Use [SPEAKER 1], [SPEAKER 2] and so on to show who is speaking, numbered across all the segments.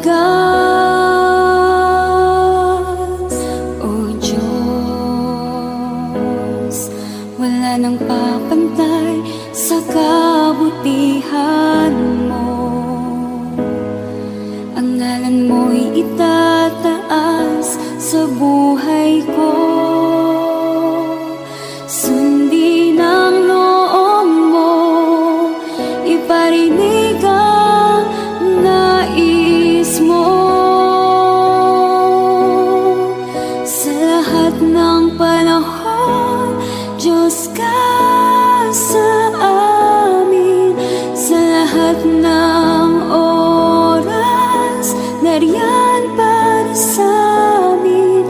[SPEAKER 1] wagas. O Diyos, wala nang papantay sa kabutihan mo. Ang ngalan mo'y itataas sa buhay ko. Sundin ang loob mo, iparinig ang nais mo. Sa lahat ng panahon, Diyos ka sa amin. Sa lahat ng oras, nariyan para sa amin.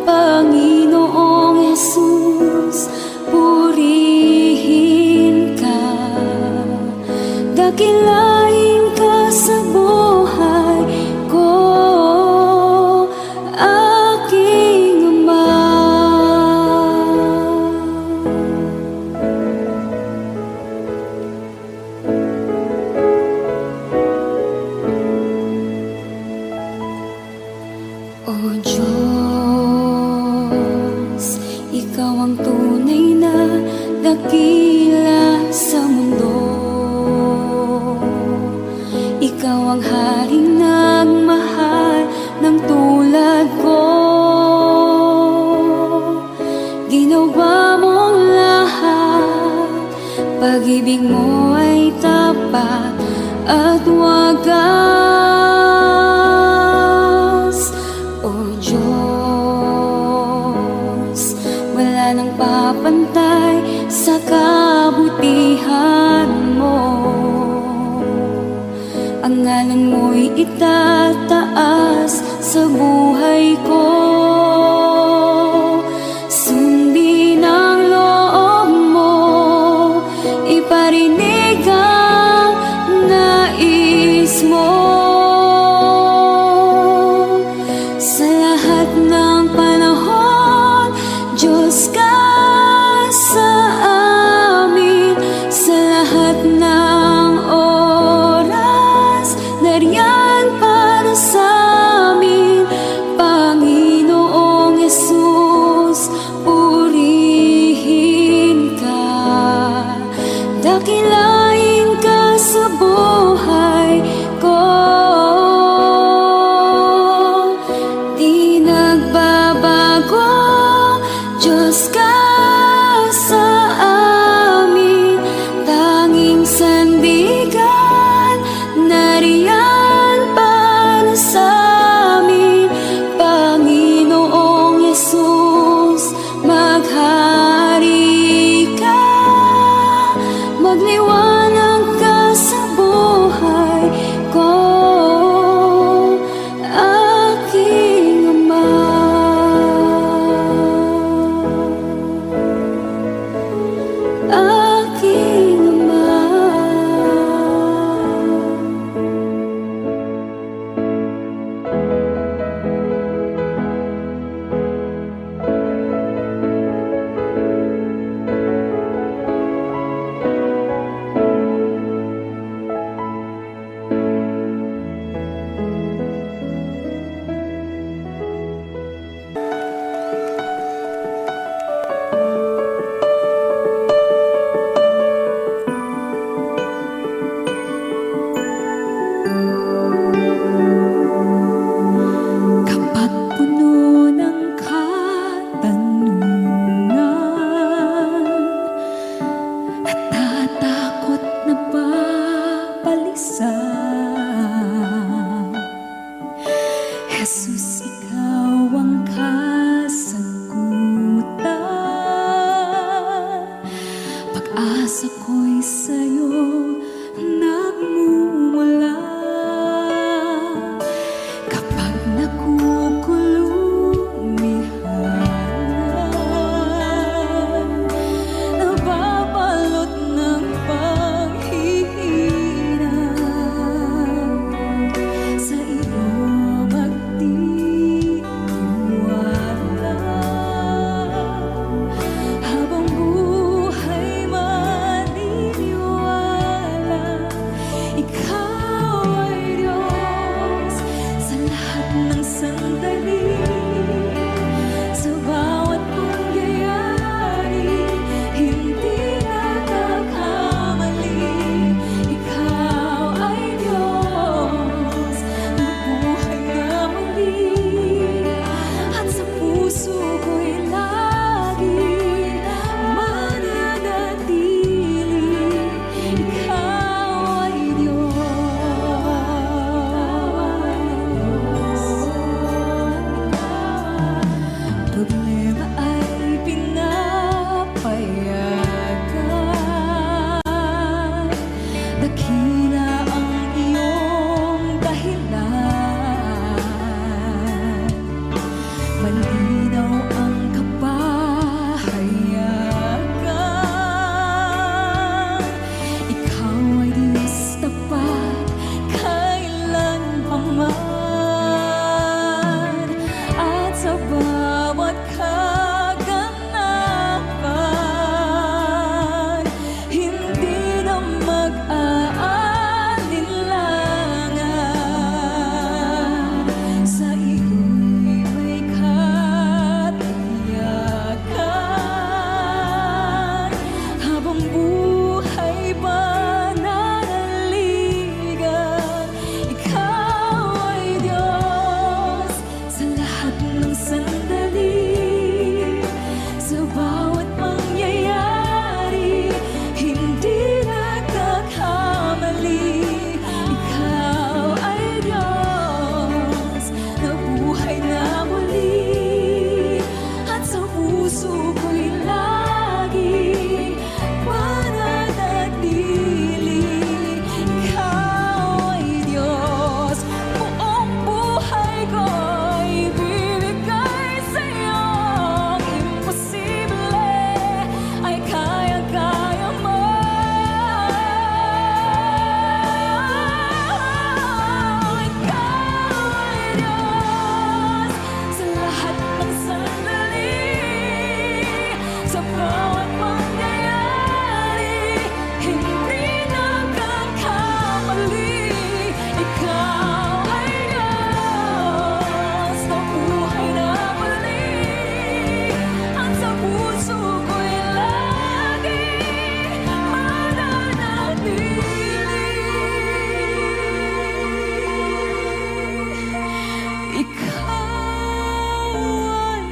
[SPEAKER 1] Panginoong Jesus, purihin ka. Dakilain ka sa buhay ko, aking Ama. O Diyos, ikaw ang tunay na dakila sa mundo. Ikaw ang haring nagmahal ng tulad ko. Ginawa mong lahat, pag-ibig mo ay tapat at wagas. O Diyos, wala nang papantay sa kabutihan mo. Ang ngalan mo'y itataas sa buhay ko. Sundin ang loob mo, iparinig ang nais mo. Sa lahat ng panahon, Diyos ka sa amin. Sa lahat ng oras, nariyan para sa amin. ng sandali. Sa bawat pangyayari, hindi nagkakamali. Ikaw ay Diyos na buhay na muli, at sa puso ko'y lagi pananatili. Ikaw ay Diyos, buong buhay ko'y ibibigay sa'yo. Ang imposible ay kaya-kaya mo. Ikaw ay Diyos sa lahat ng sandali, sa bawat pangyayari, hindi nagkakamali. Ikaw ay Diyos na buhay na muli, at sa puso ko'y lagi mananatili. Ikaw ay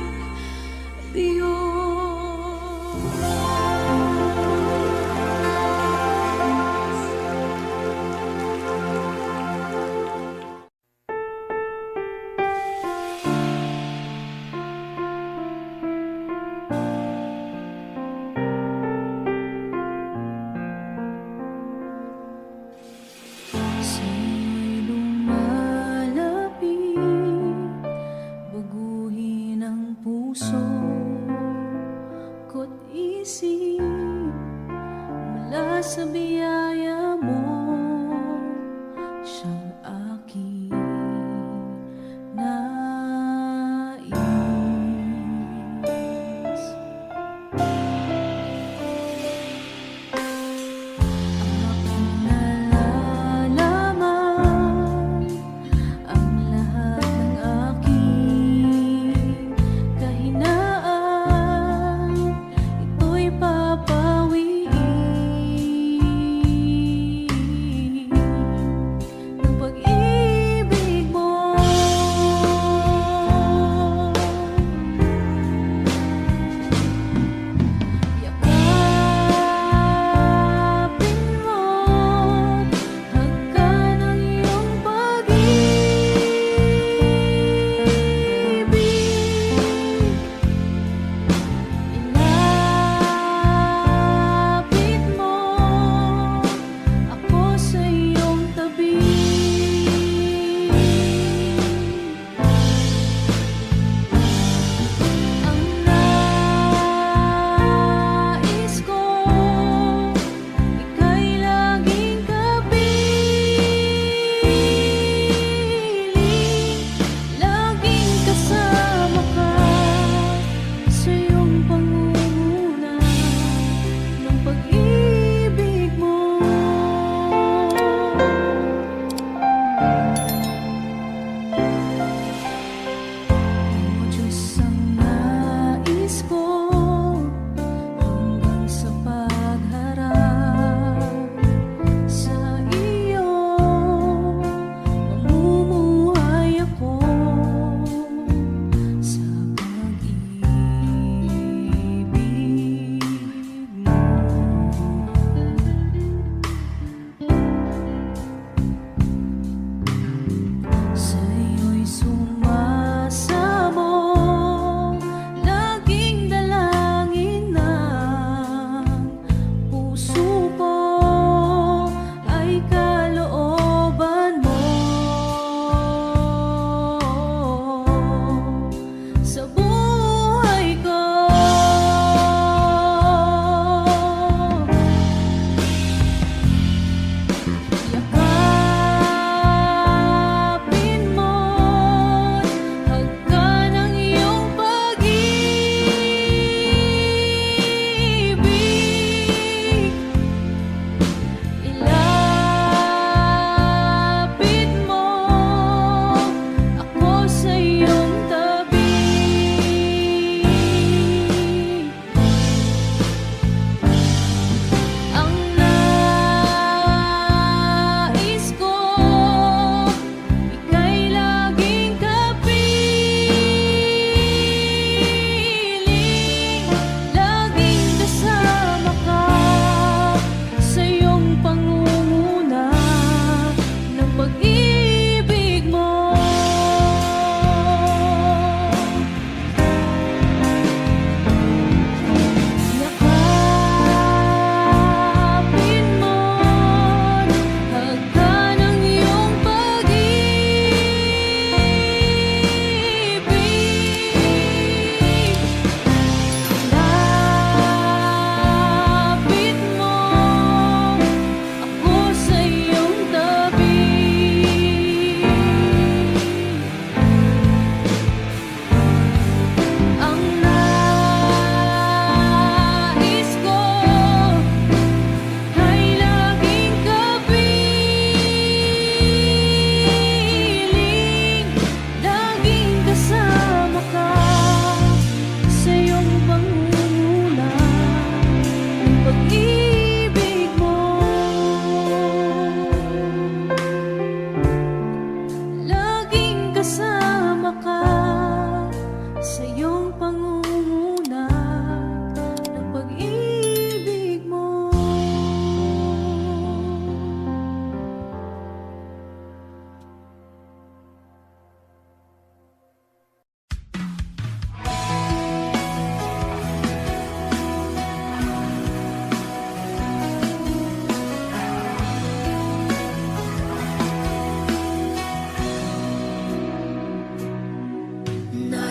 [SPEAKER 1] Siya'y lumalapit, baguhin ang puso ko't isip mula sa biyaya mo. Siyang aking nais. Aking nalalaman ang lahat ng aking kahinaan, ito'y papawiin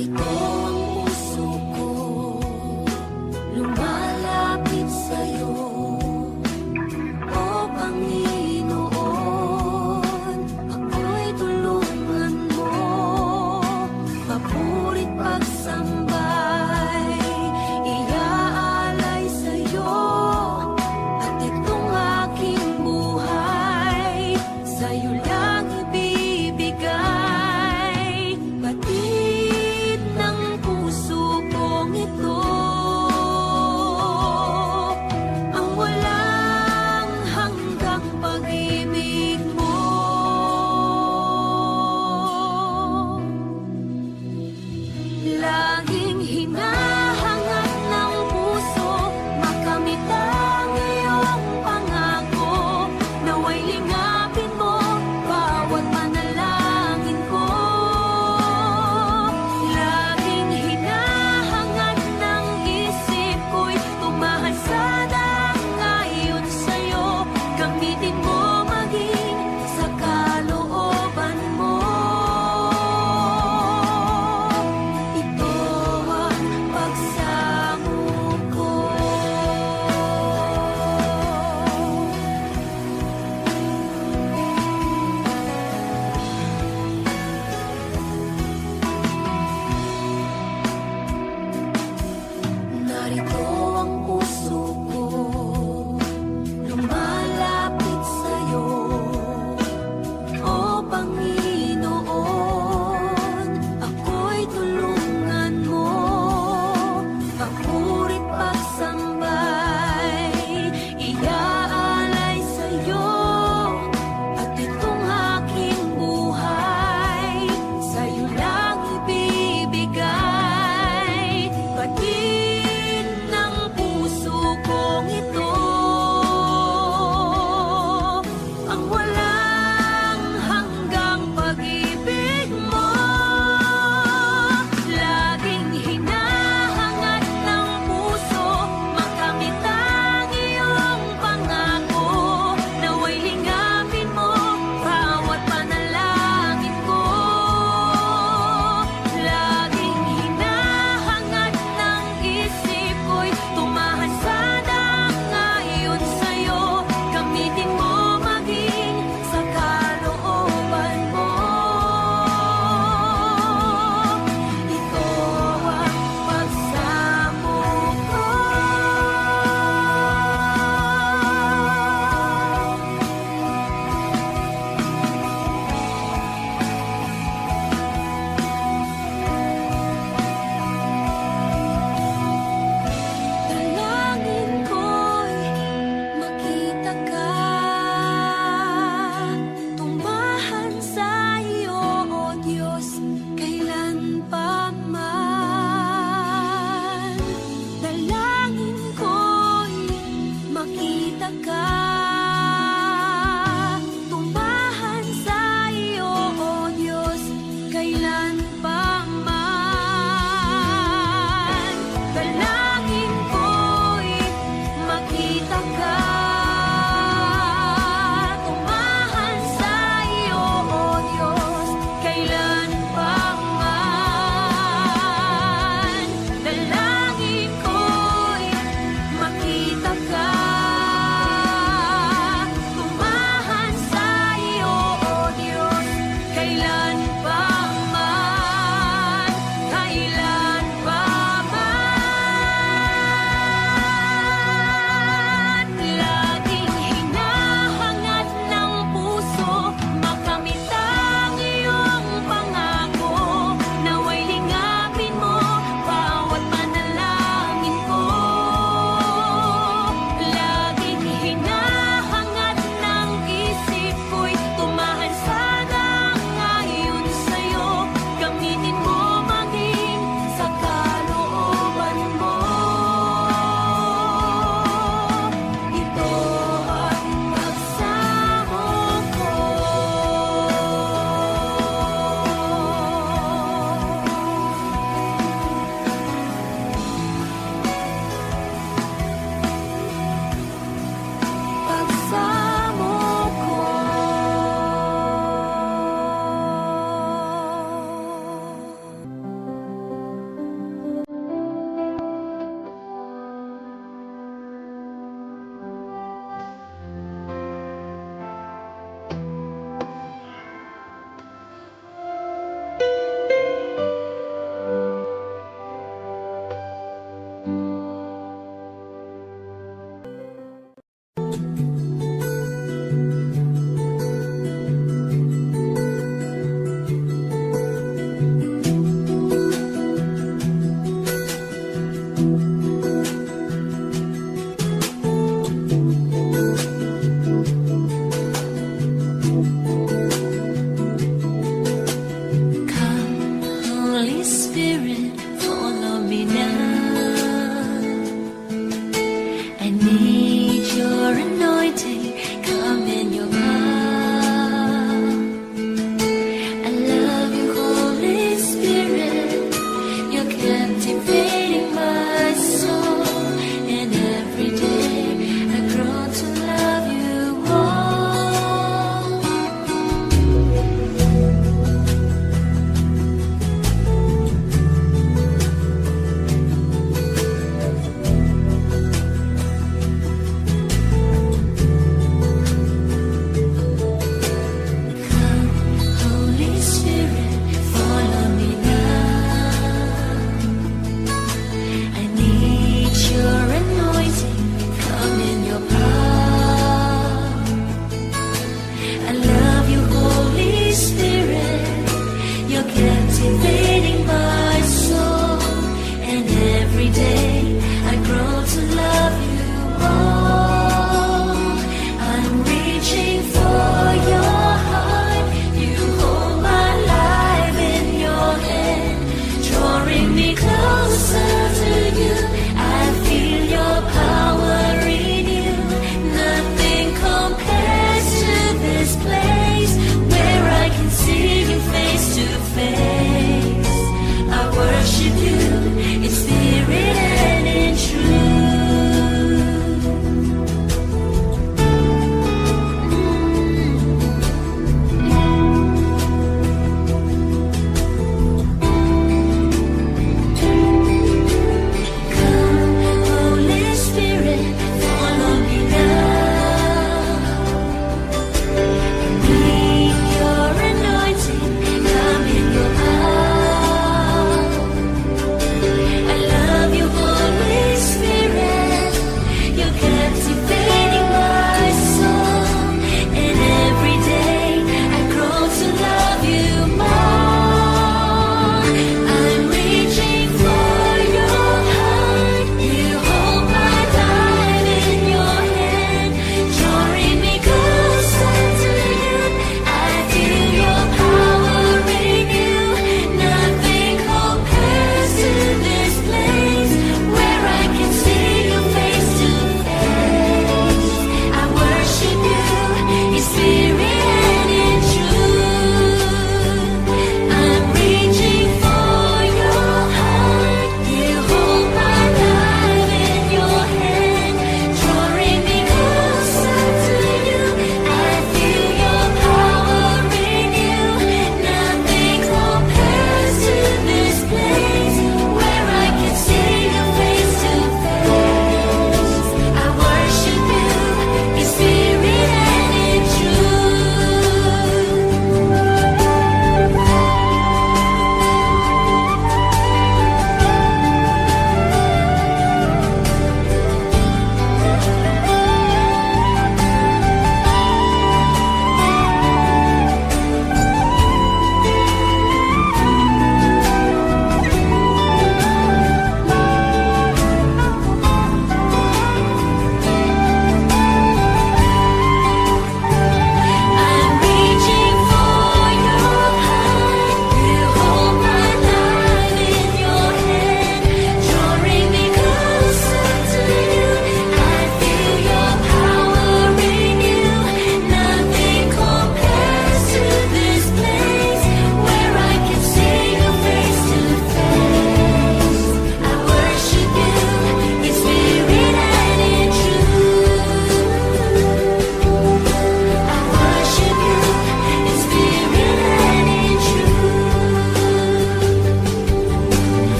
[SPEAKER 1] ito ang puso ko, lumalapit sa'yo. O Panginoon, ako'y tulungan mo. Papurit pagsambay, iaalay sa'yo. At itong aking buhay, sa'yo lang ibibigay. Batid ng puso kong ito, ang walang hanggang pag-ibig mo. Laging hinahangad ng puso, makamit ang iyong pangako. Nawa'y lingapin mo bawat panalangin ko. Laging hinahangad ng isip ko'y tumahal sa ayon sa'yo. Gamitin mo maging sa kalooban mo. Ito ang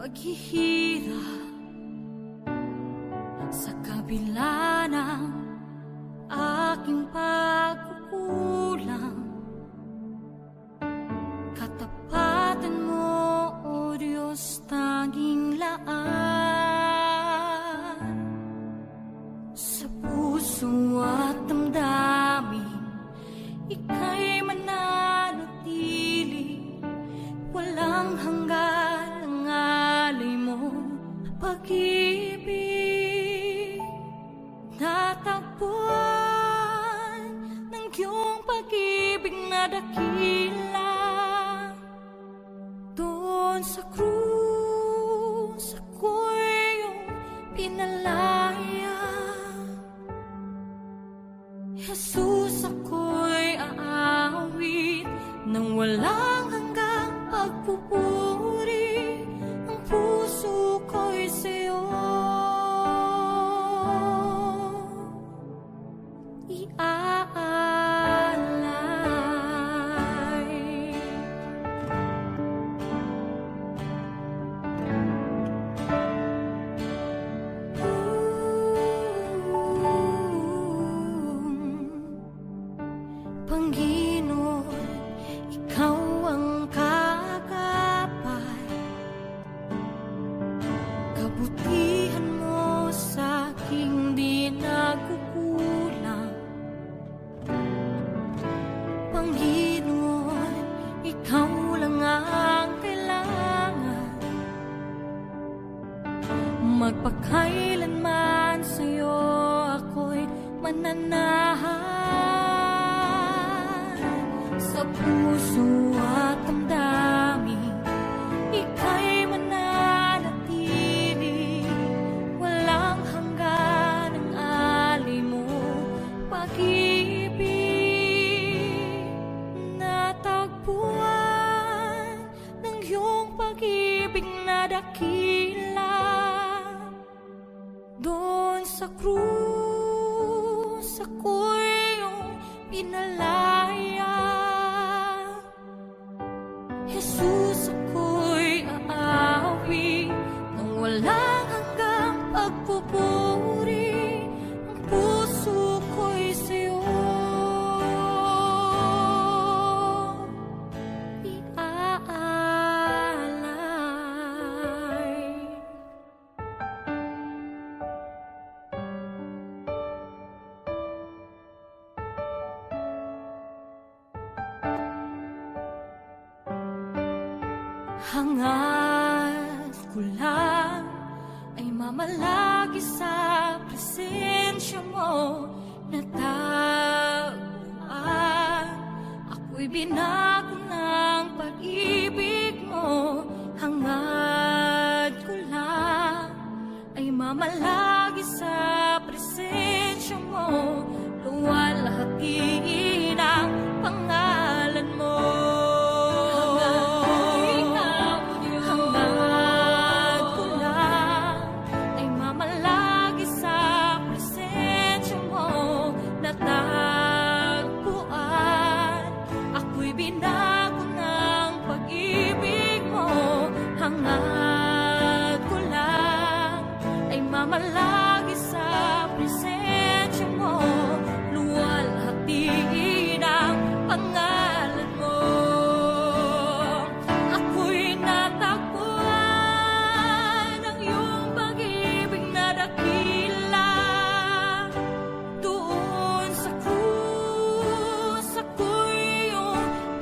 [SPEAKER 1] paghihirap sa kabila ng aking pagkukulang. Katapatan mo, O Diyos, tanging laan. Sa puso at damdamin, ika'y mananatili. Walang hanggan ang alay mo, pag-ibig. Natagpuan ng iyong pag-ibig na dakila. Doon sa krus, ako'y iyong pinalaya. Jesus, ako'y aawit nang walang hanggang pagpupuri. Ang puso ko'y sa'yo iaalay. Panginoon, ikaw ang kagapay. Kabutihan mo sa aking di nagkukulang. Panginoon, ikaw lang ang kailangan. Magpakailanman sa'yo ako'y mananahan. Sa puso at damdamin, ika'y mananatili. Walang hanggan ang alay mo, pag-ibig. Natagpuan ng iyong pag-ibig na dakila. Doon sa krus, ako'y iyong pinalaya. Jesus, ako'y aawi nang walang hanggang pagpupuri. Ang puso ko'y sa'yo iaalay. Hangad ko lang ay mamalagi sa presensya mo. Natagpuan, ako'y binago ng pag-ibig mo. Hangad ko lang ay mamalagi sa presensya mo. Luwalhati ng pangalan mo. Binago ng pag-ibig mo. Hangad ko lang ay mamalagi sa presensya mo. Luwalhati ng pangalan mo. Ako'y natagpuan ng iyong pag-ibig na dakila. Doon sa krus, ako'y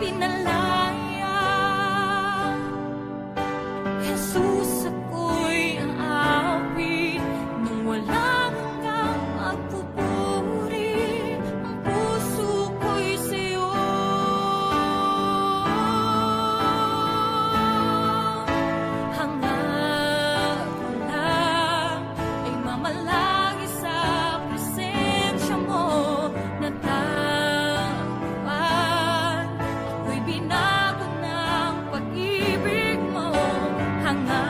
[SPEAKER 1] pinalaya. Jesus, ako'y aawit nang walang hanggang pagpupuri. Ang puso ko'y sa'yo hangad ko lang ay mamalagi sa presensya mo. Natagpuan, binago ng pag-ibig mo. Hangad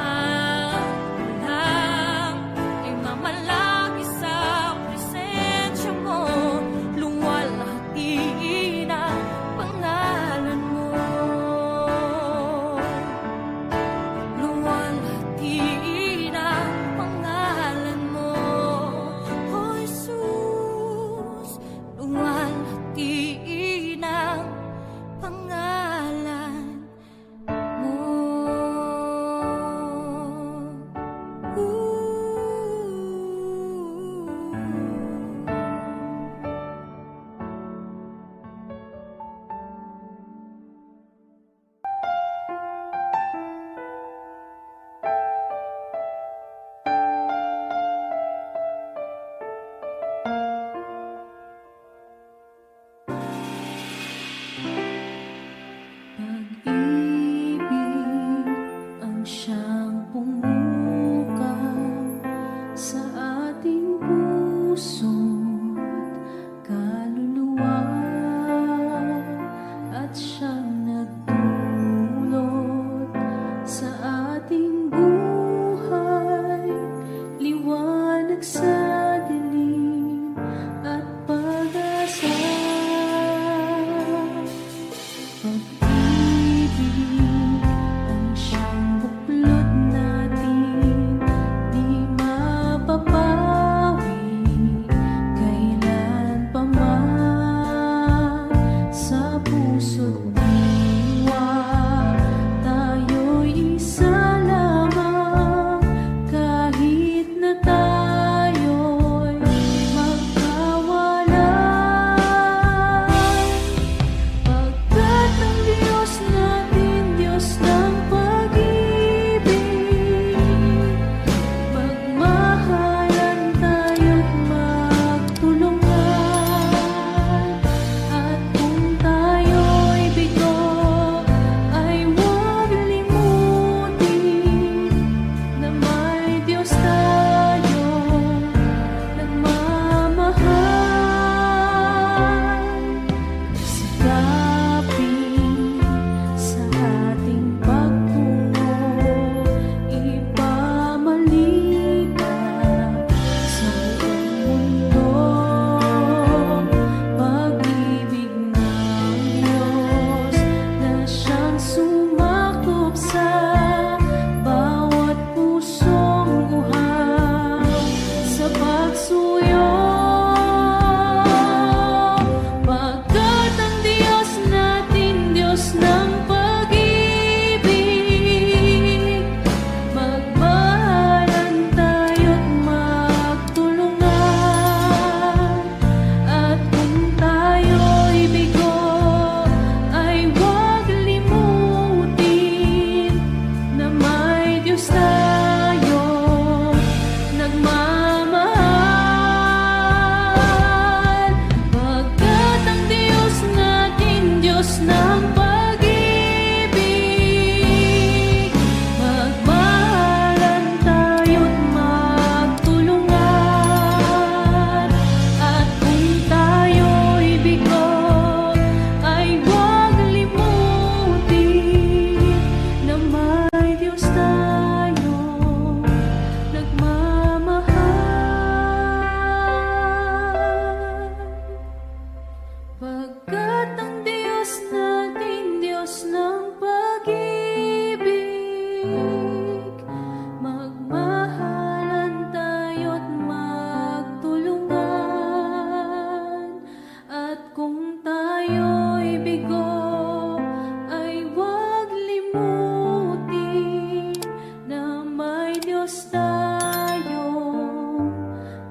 [SPEAKER 1] Diyos tayong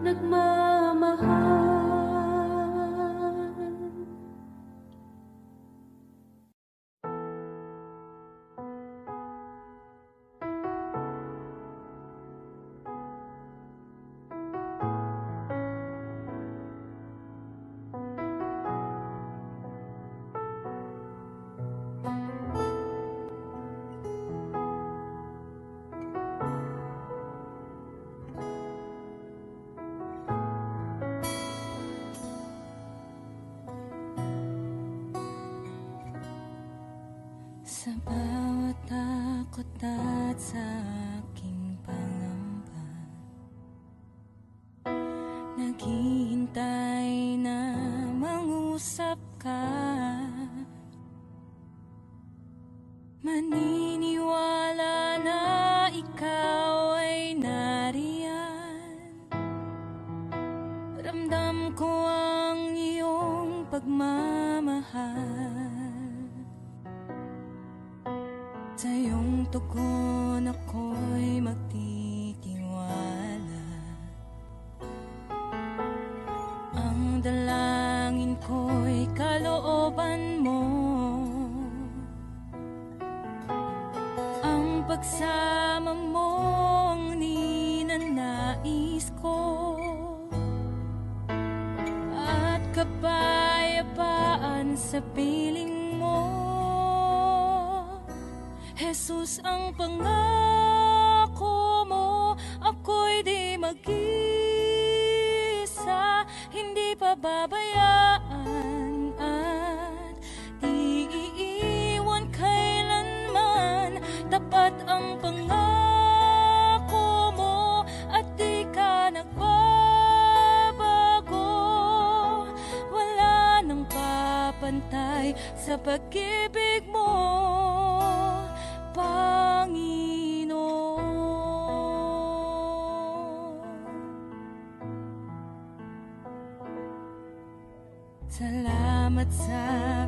[SPEAKER 1] nagmamahal. Sa bawat takot at sa aking pangamba, naghihintay na mangusap ka. Maniniwala na ikaw ay nariyan. Ramdam ko ang iyong pagmamahal. Sa iyong tugon ako'y magtitiwala. Ang dalangin ko'y kalooban mo. Ang pagsama mo ang ninanais ko. At kapayapaan sa piling mo. Jesus, ang pangako mo, ako'y di mag-isa, hindi pababayaan at di iiwan kailanman. Tapat ang pangako mo at di ka nagbabago. Wala nang papantay sa pag-ibig mo, Panginoon. Salamat sa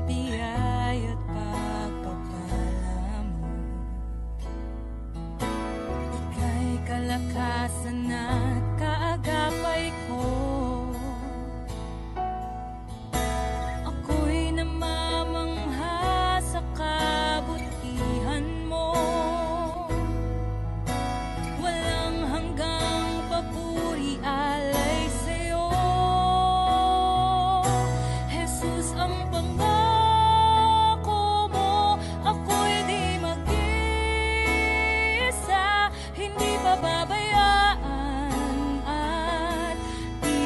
[SPEAKER 1] biyaya at pagpapala mo. Ika'y kalakasan at kaagapay ko. Ako'y namamangha sa kabutihan mo. Walang hanggang papuri alay sa'yo. Jesus, ang pangako mo, ako'y di mag-isa, hindi pababayaan at di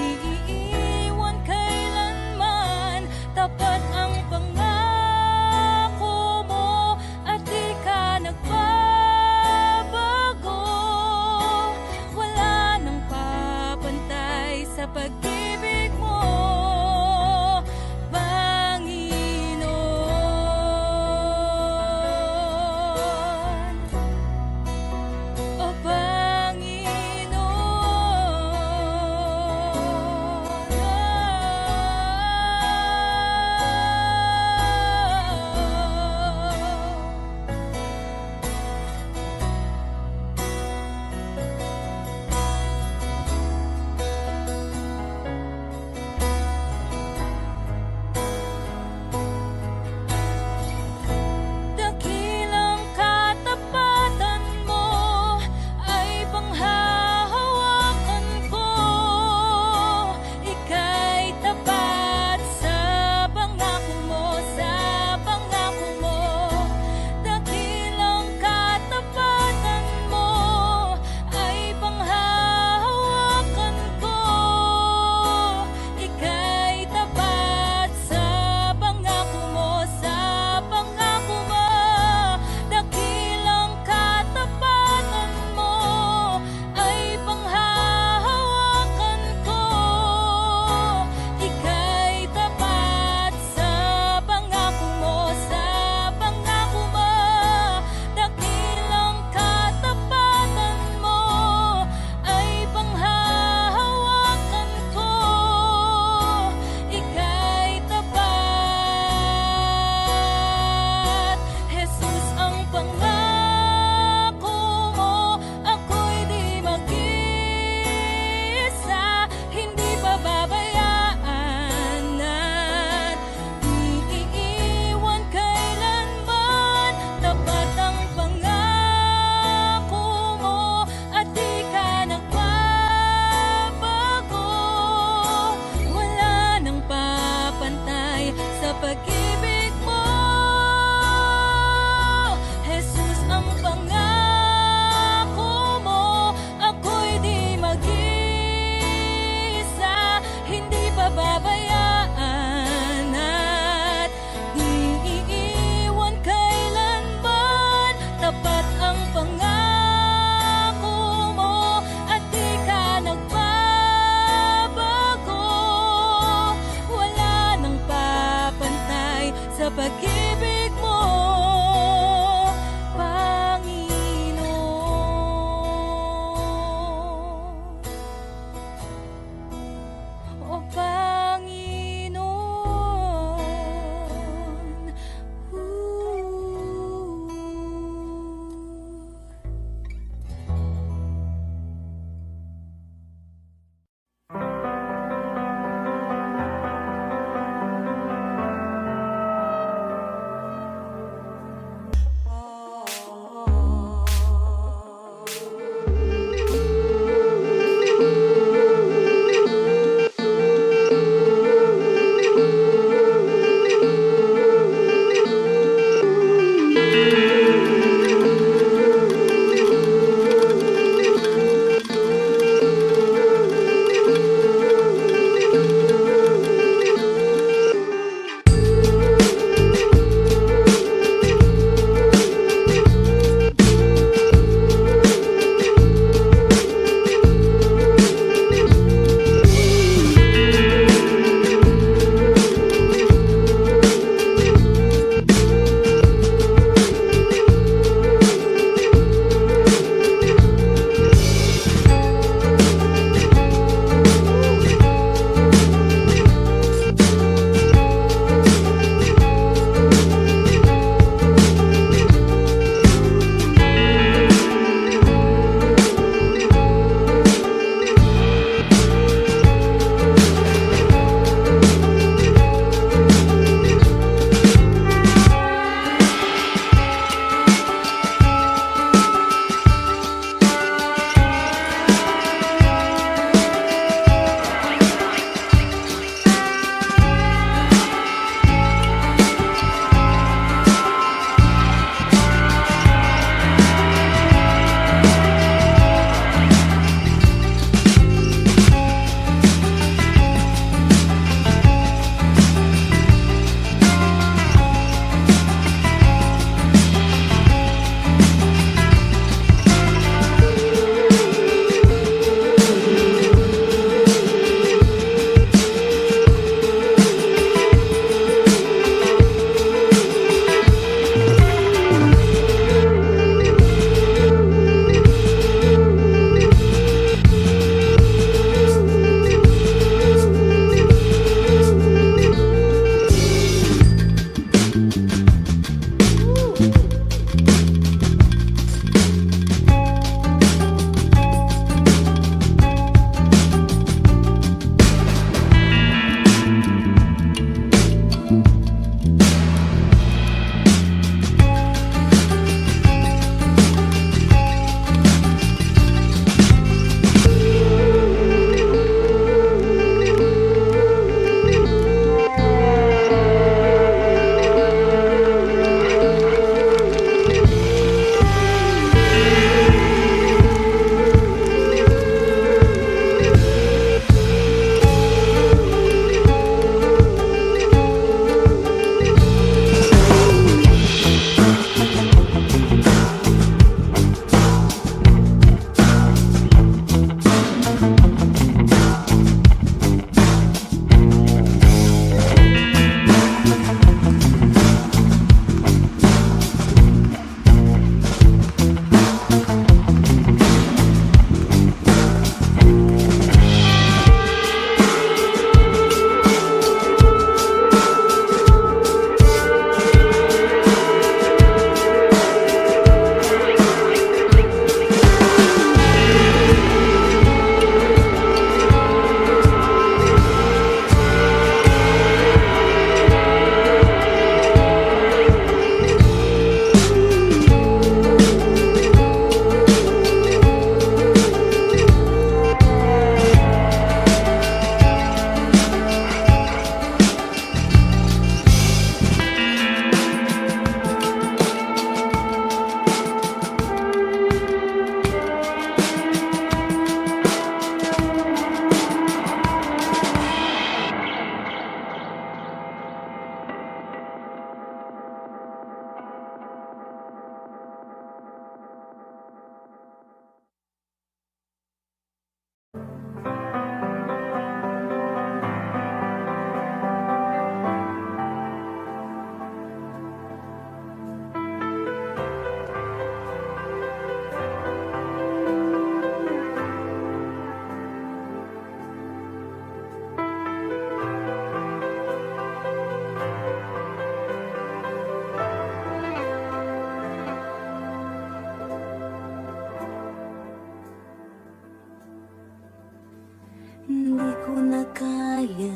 [SPEAKER 1] kaya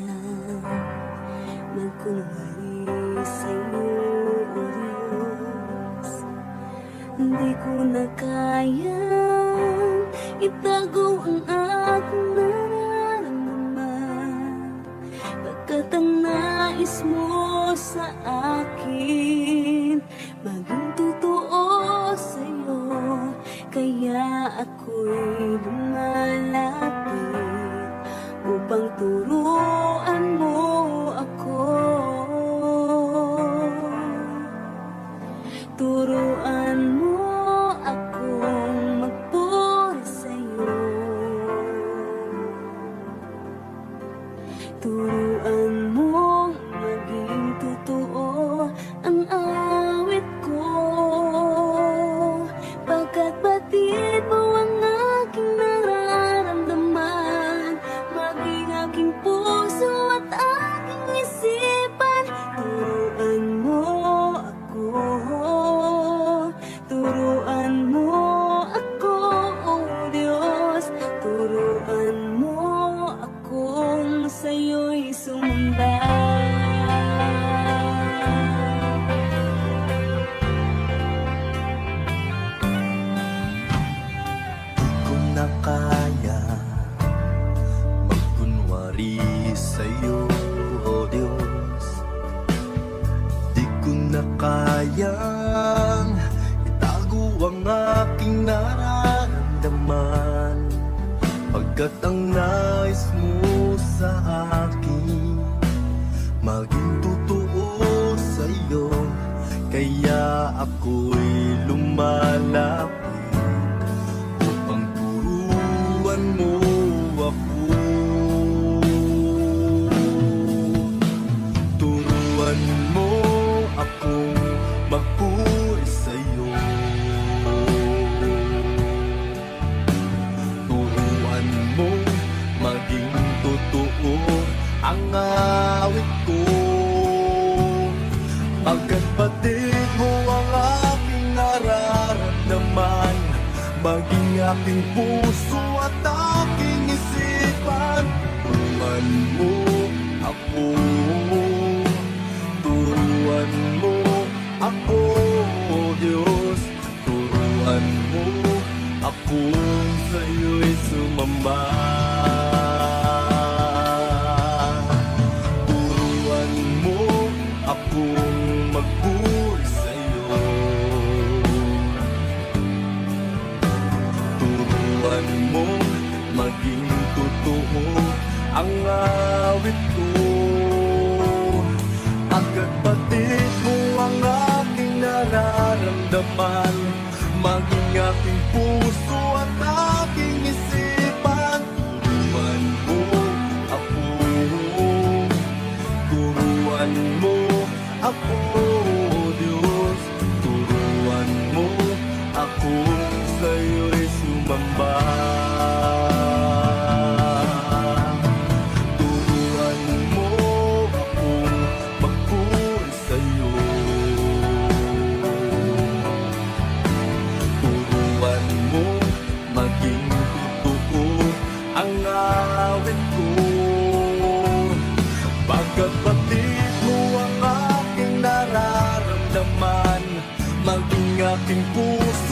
[SPEAKER 1] magkunwari sa'yo, O Diyos. Hindi ko na kaya itago ang aking nararamdaman, pagkat ang nais mo sa akin maging totoo sa'yo. Kaya ako'y lumalapit upang turuan mo ako. Turuan mo akong magpuri sa'yo. Turuan mo maging totoo ang awit ko, pagkat batid mo ang aking nararamdaman, maging aking puso at aking isipan. Turuan mo ako, turuan mo ako, O Diyos. Turuan mo akong sa'yo'y sumamba.
[SPEAKER 2] Ko na kaya magkunwari sa'yo, O Diyos. Di ko na kayang itago ang aking nararamdaman, pagkat ang nais mo sa akin maging totoo sa'yo. Kaya ako'y lumalapit upang turuan mo ako. Turuan mo akong magpuri sa'yo. Turuan mo maging totoo ang awit ko, pagkat batid mo ang aking nararamdaman, maging aking puso at aking isipan. Turuan mo ako, turuan mo ako, O Diyos. Turuan mo ako sa'yo'y sumamba. Turuan mo akong magpuri sa'yo. Turuan mo maging totoo ang awit ko, pagkat batid mo ang aking nararamdaman, maging aking puso at aking isipan. Turuan mo ako, turuan mo ako, O Diyos. Turuan mo ako sa'yo'y sumamba. Turuan mo akong magpuri sa'yo. Turuan mo maging totoo ang awit ko, pagkat batid mo ang aking nararamdaman, maging aking puso